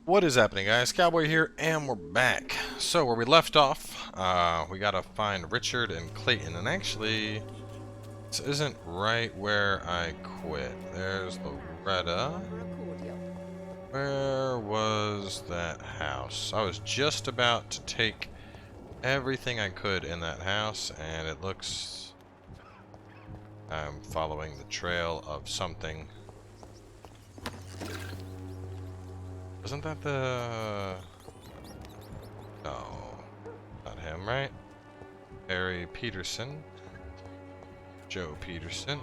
What is happening, guys? Cowboy here, and we're back. So, where we left off, we gotta find Richard and Clayton, and actually, this isn't right where I quit. There's Loretta. Where was that house? I was just about to take everything I could in that house, and it looks... I'm following the trail of something. Wasn't that the... No. Not him, right? Barry Peterson. Joe Peterson.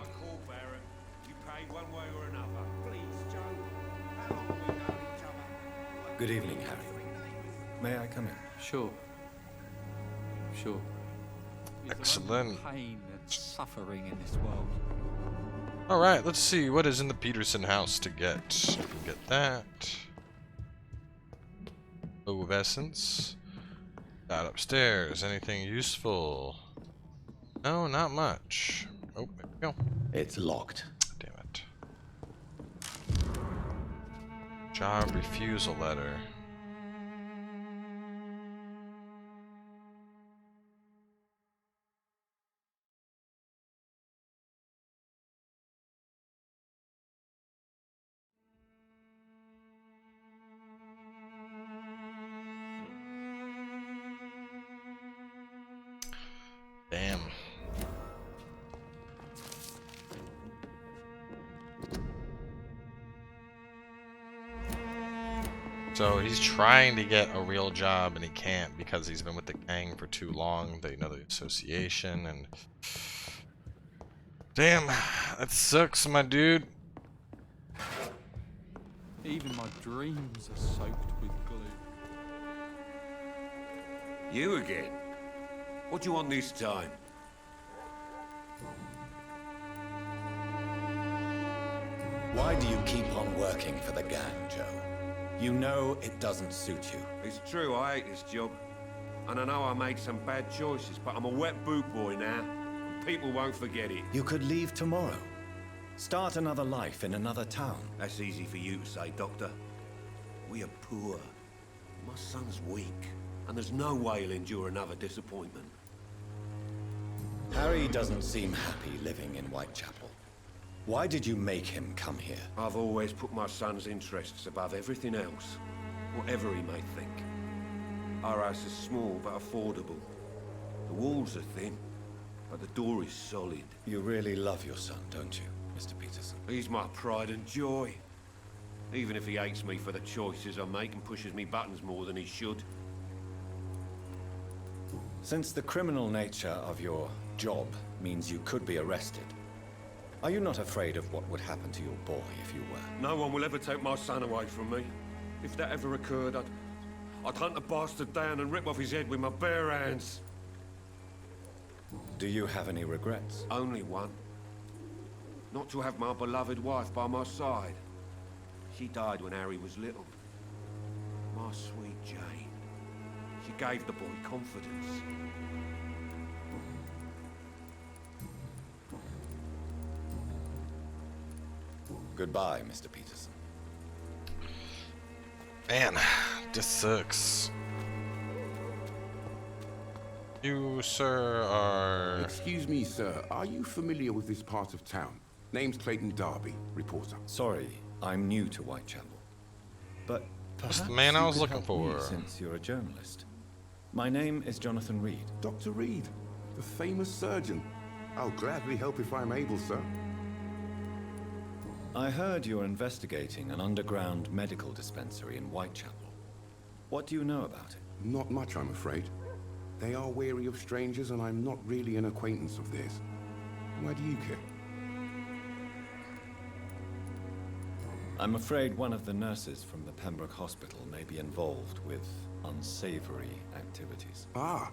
Good evening, Harry. May I come in? Sure. Sure. Excellent. Pain and suffering in this world. Alright, let's see what is in the Peterson house to get. We can get that. Bow of essence. That upstairs. Anything useful? No, not much. Oh, there we go. It's locked. Damn it. Job refusal letter. Damn. So he's trying to get a real job and he can't because he's been with the gang for too long. They know the association and... Damn, that sucks, my dude. Even my dreams are soaked with glue. You again? What do you want this time? Why do you keep on working for the gang, Joe? You know it doesn't suit you. It's true, I hate this job. And I know I made some bad choices, but I'm a wet boot boy now. And people won't forget it. You could leave tomorrow. Start another life in another town. That's easy for you to say, Doctor. We are poor. My son's weak. And there's no way he'll endure another disappointment. Harry doesn't seem happy living in Whitechapel. Why did you make him come here? I've always put my son's interests above everything else. Whatever he may think. Our house is small but affordable. The walls are thin, but the door is solid. You really love your son, don't you, Mr. Peterson? He's my pride and joy. Even if he hates me for the choices I make and pushes me buttons more than he should. Since the criminal nature of your job means you could be arrested, are you not afraid of what would happen to your boy if you were? No one will ever take my son away from me. If that ever occurred, I'd hunt the bastard down and rip off his head with my bare hands. Do you have any regrets? Only one. Not to have my beloved wife by my side. She died when Harry was little. My sweet Jane. She gave the boy confidence. Goodbye, Mr. Peterson. Man, this sucks. You, sir, are... Excuse me, sir. Are you familiar with this part of town? Name's Clayton Darby, reporter. Sorry, I'm new to Whitechapel. But perhaps the man I was you could looking help me, for. since you're a journalist. My name is Jonathan Reed. Dr. Reed, the famous surgeon. I'll gladly help if I'm able, sir. I heard you're investigating an underground medical dispensary in Whitechapel. What do you know about it? Not much, I'm afraid. They are wary of strangers, and I'm not really an acquaintance of theirs. Why do you care? I'm afraid one of the nurses from the Pembroke Hospital may be involved with unsavory activities. Ah,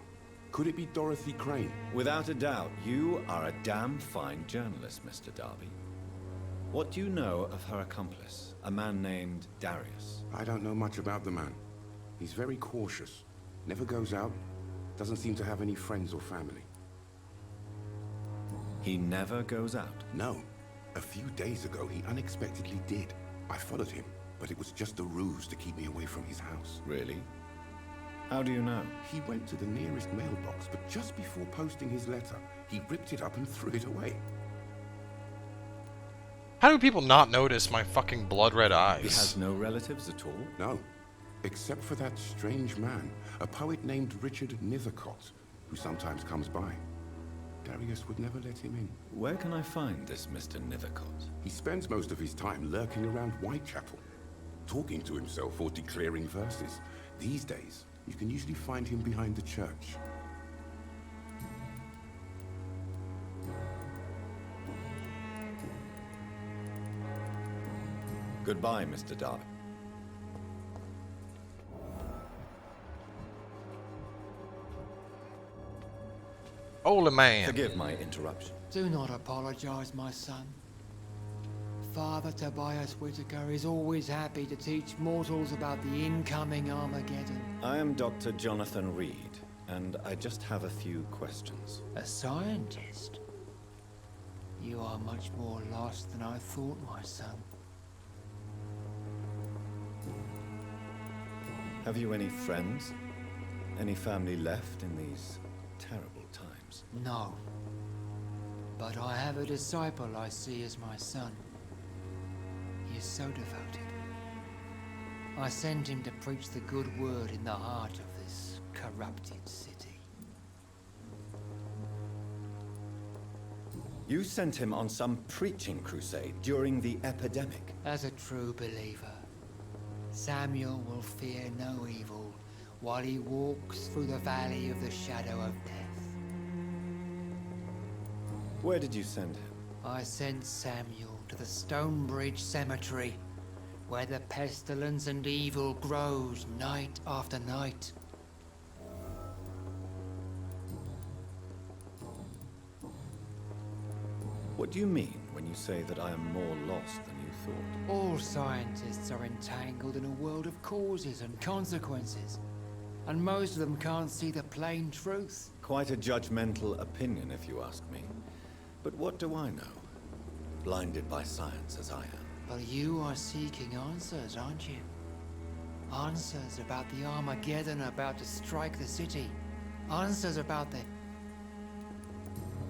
could it be Dorothy Crane? Without a doubt, you are a damn fine journalist, Mr. Darby. What do you know of her accomplice, a man named Darius? I don't know much about the man. He's very cautious. Never goes out. Doesn't seem to have any friends or family. He never goes out. No. A few days ago, he unexpectedly did. I followed him. but it was just a ruse to keep me away from his house. Really? How do you know? He went to the nearest mailbox, but just before posting his letter, he ripped it up and threw it away. How do people not notice my fucking blood red eyes? He has no relatives at all? No, except for that strange man, a poet named Richard Nithercott, who sometimes comes by. Darius would never let him in. Where can I find this Mr. Nithercott? He spends most of his time lurking around Whitechapel, talking to himself or declaring verses. These days, you can usually find him behind the church. Goodbye, Mr. Darby. Holy man. Forgive my interruption. Do not apologize, my son. Father Tobias Whitaker is always happy to teach mortals about the incoming Armageddon. I am Dr. Jonathan Reed, and I just have a few questions. A scientist? You are much more lost than I thought, my son. Have you any friends? Any family left in these terrible times? No. But I have a disciple I see as my son. He is so devoted. I sent him to preach the good word in the heart of this corrupted city. You sent him on some preaching crusade during the epidemic. As a true believer, Samuel will fear no evil while he walks through the valley of the shadow of death. Where did you send him? I sent Samuel to the Stonebridge Cemetery, where the pestilence and evil grows night after night. What do you mean when you say that I am more lost than you thought? All scientists are entangled in a world of causes and consequences, and most of them can't see the plain truth. Quite a judgmental opinion, if you ask me. But what do I know? Blinded by science as I am. But you are seeking answers, aren't you? Answers about the Armageddon about to strike the city. Answers about the...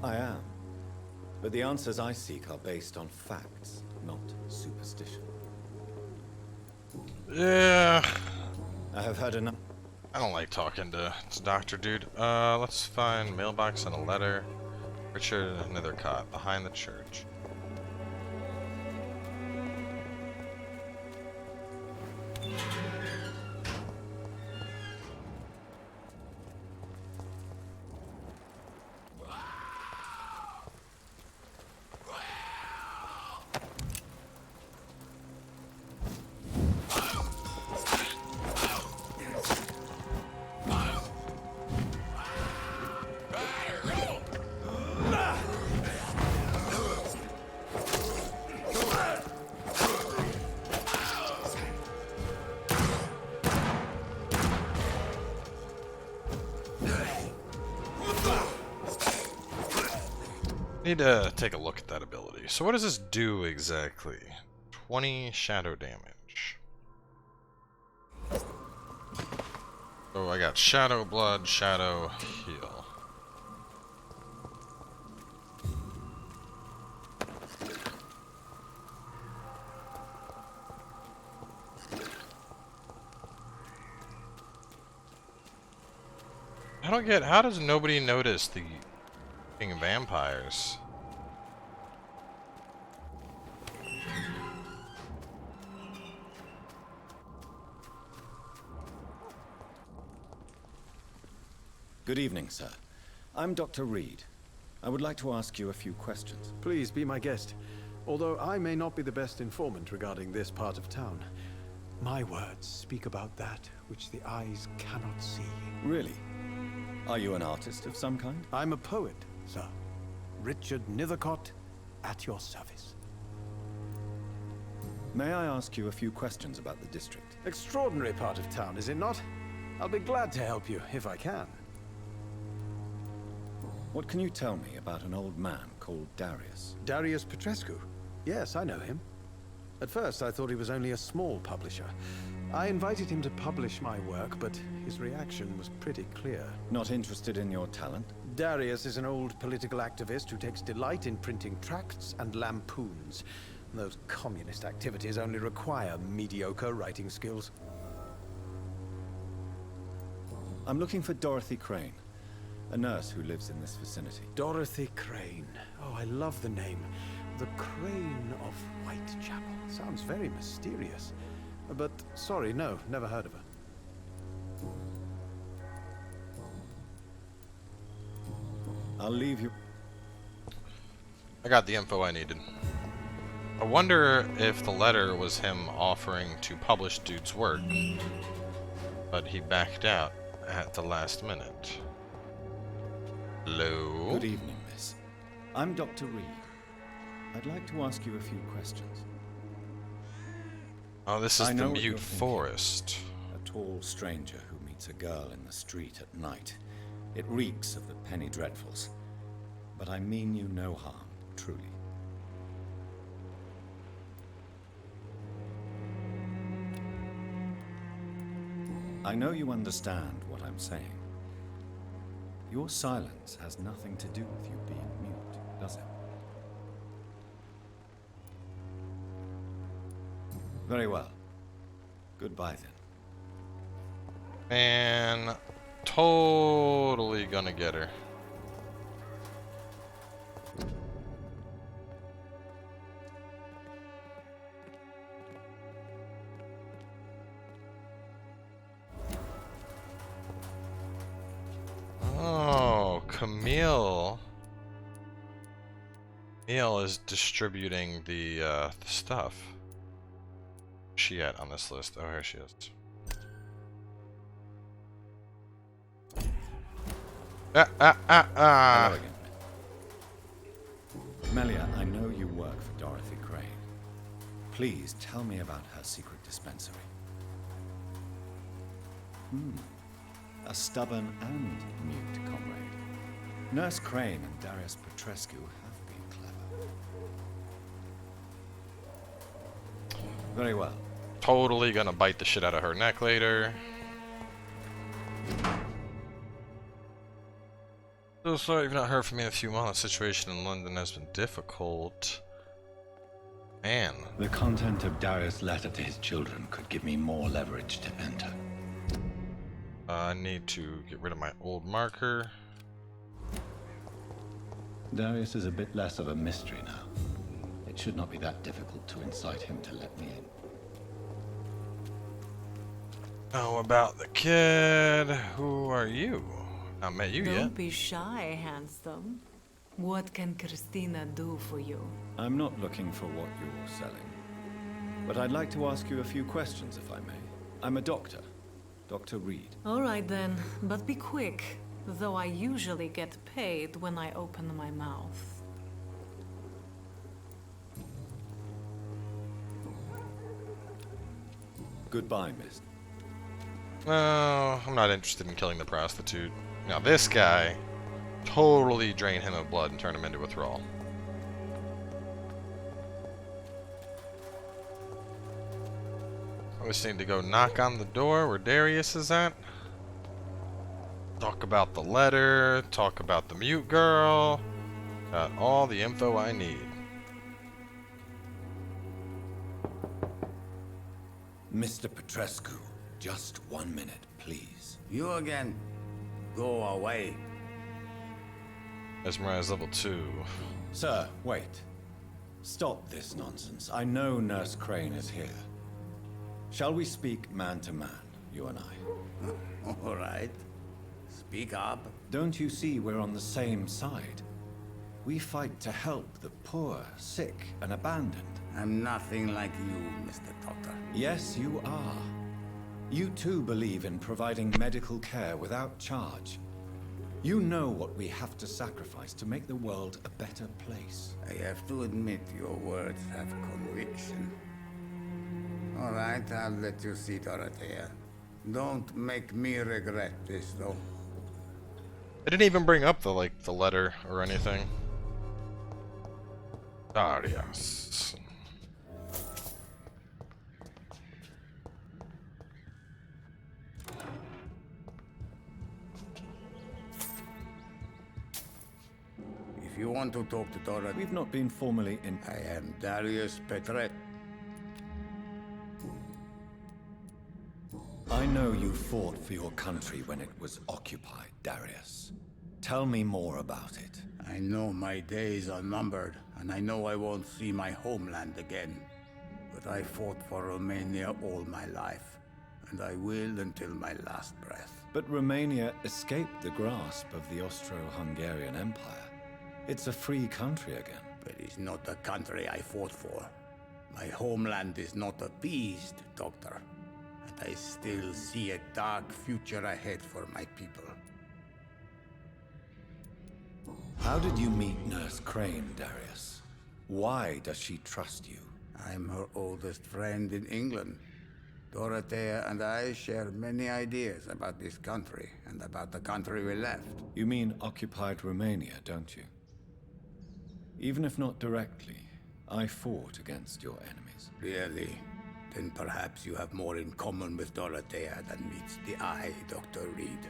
I am. But the answers I seek are based on facts, not superstition. Yeah. I have heard enough. I don't like talking to Dr. Dude. Let's find mailbox and a letter. Richard Nithercott, behind the church. Need to take a look at that ability. So what does this do exactly? 20 shadow damage. So I got shadow blood, shadow heal. I don't get, how does nobody notice the vampires? Good evening, sir. I'm Dr. Reed. I would like to ask you a few questions. Please be my guest. Although I may not be the best informant regarding this part of town, my words speak about that which the eyes cannot see. Really? Are you an artist of some kind? I'm a poet, sir. Richard Nithercott, at your service. May I ask you a few questions about the district? Extraordinary part of town, is it not? I'll be glad to help you, if I can. What can you tell me about an old man called Darius? Darius Petrescu. Yes, I know him. At first, I thought he was only a small publisher. I invited him to publish my work, but his reaction was pretty clear. Not interested in your talent? Darius is an old political activist who takes delight in printing tracts and lampoons. Those communist activities only require mediocre writing skills. I'm looking for Dorothy Crane, a nurse who lives in this vicinity. Dorothy Crane. Oh, I love the name. The Crane of Whitechapel. Sounds very mysterious. But, sorry, no, never heard of her. I'll leave you. I got the info I needed. I wonder if the letter was him offering to publish dude's work, but he backed out at the last minute. Hello? Good evening, miss. I'm Dr. Reed. I'd like to ask you a few questions. Oh, this is I the know what you're mute thinking. forest. A tall stranger who meets a girl in the street at night. It reeks of the penny dreadfuls. But I mean you no harm, truly. I know you understand what I'm saying. Your silence has nothing to do with you being mute, does it? Very well. Goodbye then. And totally gonna get her. Oh, Camille. Camille is distributing the stuff. Where's she at on this list? Oh, here she is. Hello again. Melia, I know you work for Dorothy Crane. Please tell me about her secret dispensary. A stubborn and mute comrade. Nurse Crane and Darius Petrescu have been clever. Very well. Totally gonna bite the shit out of her neck later. So sorry you've not heard from me in a few months. The situation in London has been difficult. Man. The content of Darius' letter to his children could give me more leverage to enter. I need to get rid of my old marker. Darius is a bit less of a mystery now. It should not be that difficult to incite him to let me in. Oh, about the kid. Who are you? Not met you Don't yet. be shy, handsome. What can Christina do for you? I'm not looking for what you're selling. But I'd like to ask you a few questions, if I may. I'm a doctor. Dr. Reed. All right then, but be quick, though I usually get paid when I open my mouth. Goodbye, miss. No, I'm not interested in killing the prostitute. Now this guy, totally drain him of blood and turn him into a thrall. I just need to go knock on the door where Darius is at. Talk about the letter, talk about the mute girl. Got all the info I need. Mr. Petrescu, just 1 minute, please. You again. Go away. Mesmerize level 2. Sir, wait. Stop this nonsense. I know Nurse Crane is here. Shall we speak man to man, you and I? All right. Speak up. Don't you see we're on the same side? We fight to help the poor, sick, and abandoned. I'm nothing like you, Mr. Doctor. Yes, you are. You too believe in providing medical care without charge. You know what we have to sacrifice to make the world a better place. I have to admit your words have conviction. All right, I'll let you see, Dorothea. Don't make me regret this, though. I didn't even bring up the letter or anything. Darius. you want to talk to Dorothy... We've not been formally in... I am Darius Petrescu. I know you fought for your country when it was occupied, Darius. Tell me more about it. I know my days are numbered, and I know I won't see my homeland again. But I fought for Romania all my life, and I will until my last breath. But Romania escaped the grasp of the Austro-Hungarian Empire. It's a free country again. But it's not the country I fought for. My homeland is not appeased, Doctor. And I still see a dark future ahead for my people. How did you meet Nurse Crane, Darius? Why does she trust you? I'm her oldest friend in England. Dorothea and I share many ideas about this country and about the country we left. You mean occupied Romania, don't you? Even if not directly, I fought against your enemies. Really? Then perhaps you have more in common with Dorothea than meets the eye, Dr. Reed.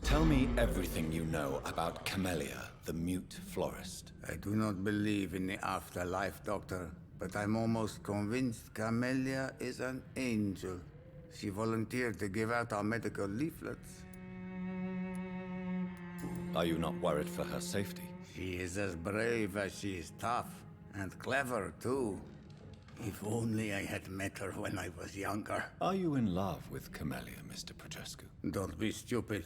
Tell me everything you know about Camellia, the mute florist. I do not believe in the afterlife, Doctor, but I'm almost convinced Camellia is an angel. She volunteered to give out our medical leaflets. Are you not worried for her safety? She is as brave as she is tough, and clever, too. If only I had met her when I was younger. Are you in love with Camellia, Mr. Petrescu? Don't be stupid.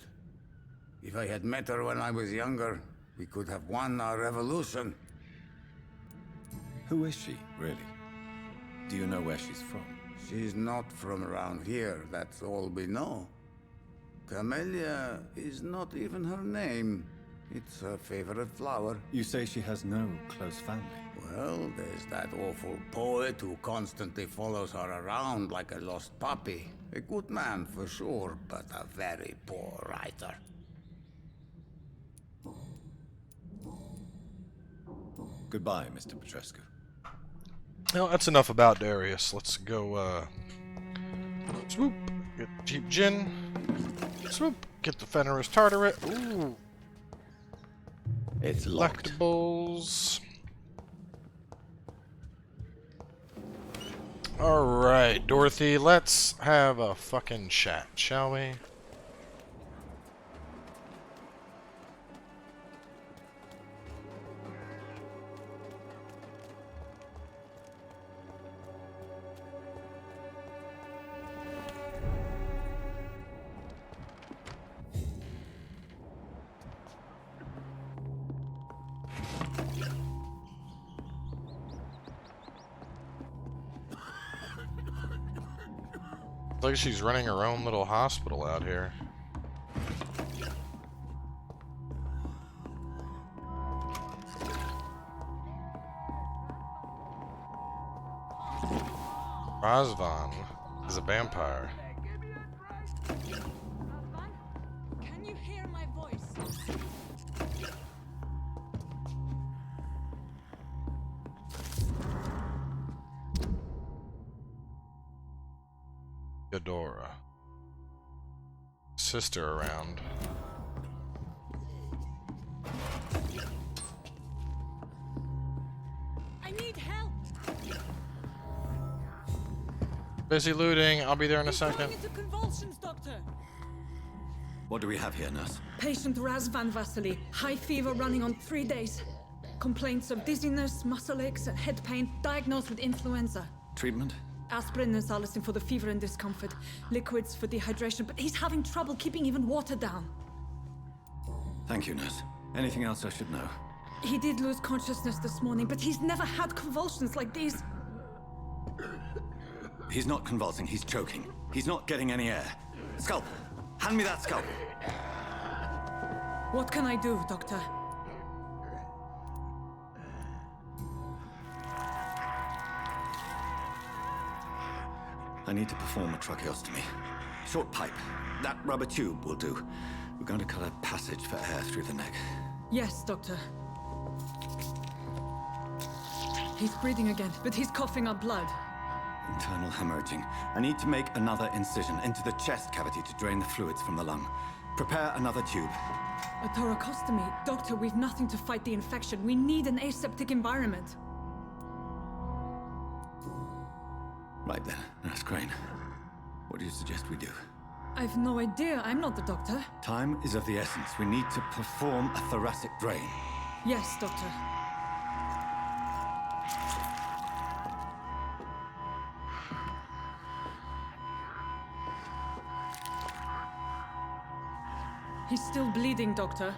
If I had met her when I was younger, we could have won our revolution. Who is she, really? Do you know where she's from? She's not from around here, that's all we know. Camellia is not even her name. It's her favorite flower. You say she has no close family? Well, there's that awful poet who constantly follows her around like a lost puppy. A good man for sure, but a very poor writer. Goodbye, Mr. Petrescu. Well, that's enough about Darius. Let's go, swoop, get the cheap gin. Swoop, get the Fenris Tartaret. Ooh. It's locked. Collectibles. Alright, Dorothy, let's have a fucking chat, shall we? Like she's running her own little hospital out here. Razvan is a vampire. Can you hear my voice? Eudora. Sister around. I need help. Busy looting. I'll be there in a second. Into convulsions, Doctor. What do we have here, nurse? Patient Razvan Vasily. High fever running on 3 days. Complaints of dizziness, muscle aches, and head pain. Diagnosed with influenza. Treatment? Aspirin and salicin for the fever and discomfort. Liquids for dehydration, but he's having trouble keeping even water down. Thank you, nurse. Anything else I should know? He did lose consciousness this morning, but he's never had convulsions like these. He's not convulsing, he's choking. He's not getting any air. Scalpel! Hand me that scalpel! What can I do, Doctor? I need to perform a tracheostomy. Short pipe. That rubber tube will do. We're going to cut a passage for air through the neck. Yes, Doctor. He's breathing again, but he's coughing up blood. Internal hemorrhaging. I need to make another incision into the chest cavity to drain the fluids from the lung. Prepare another tube. A thoracostomy. Doctor, we've nothing to fight the infection. We need an aseptic environment. Right then, Nurse Crane. What do you suggest we do? I've no idea. I'm not the doctor. Time is of the essence. We need to perform a thoracic drain. Yes, Doctor. He's still bleeding, Doctor.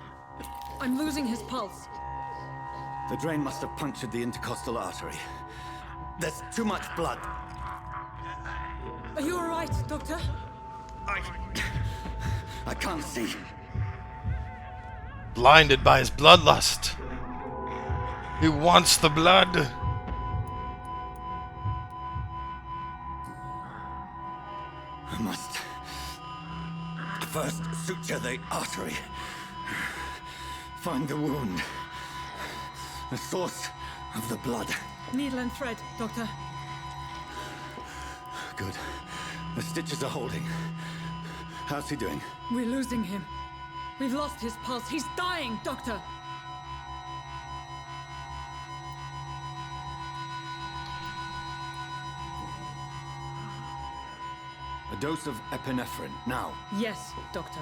I'm losing his pulse. The drain must have punctured the intercostal artery. There's too much blood. Are you all right, Doctor? I can't see. Blinded by his bloodlust. He wants the blood. I must first suture the artery. Find the wound. The source of the blood. Needle and thread, Doctor. Good. The stitches are holding. How's he doing? We're losing him. We've lost his pulse. He's dying, Doctor. A dose of epinephrine, now. Yes, Doctor.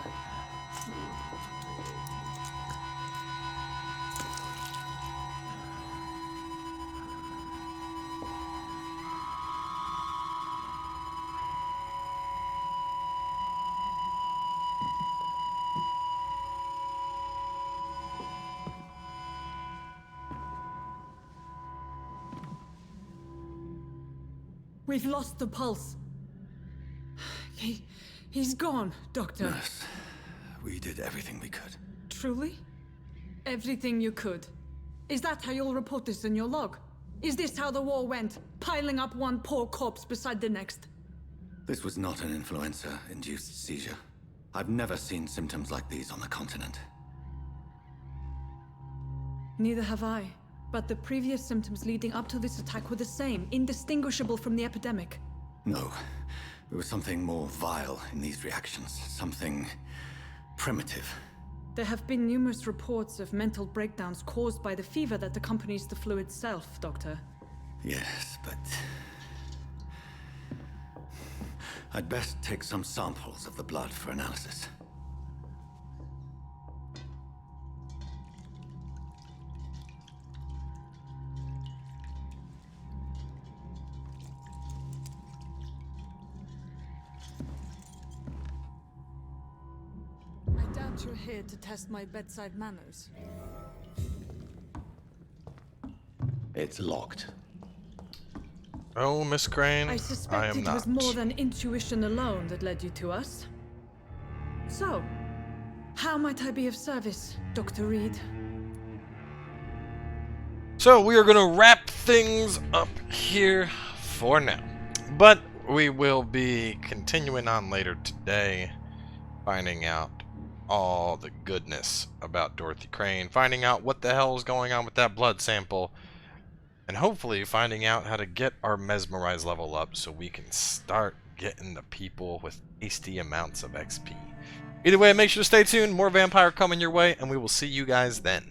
We've lost the pulse. He's gone, Doctor. Nurse, we did everything we could. Truly? Everything you could. Is that how you'll report this in your log? Is this how the war went? Piling up one poor corpse beside the next? This was not an influenza-induced seizure. I've never seen symptoms like these on the continent. Neither have I. But the previous symptoms leading up to this attack were the same, indistinguishable from the epidemic. No. There was something more vile in these reactions. Something primitive. There have been numerous reports of mental breakdowns caused by the fever that accompanies the flu itself, Doctor. Yes, but I'd best take some samples of the blood for analysis. I doubt you're here to test my bedside manners. It's locked. Oh, Miss Crane, I I suspect am it not. was more than intuition alone that led you to us. So, how might I be of service, Dr. Reed? So we are going to wrap things up here for now. But we will be continuing on later today, finding out all the goodness about Dorothy Crane, finding out what the hell is going on with that blood sample, and hopefully finding out how to get our mesmerize level up so we can start getting the people with tasty amounts of XP. Either way, make sure to stay tuned. More Vampyr coming your way, and we will see you guys then.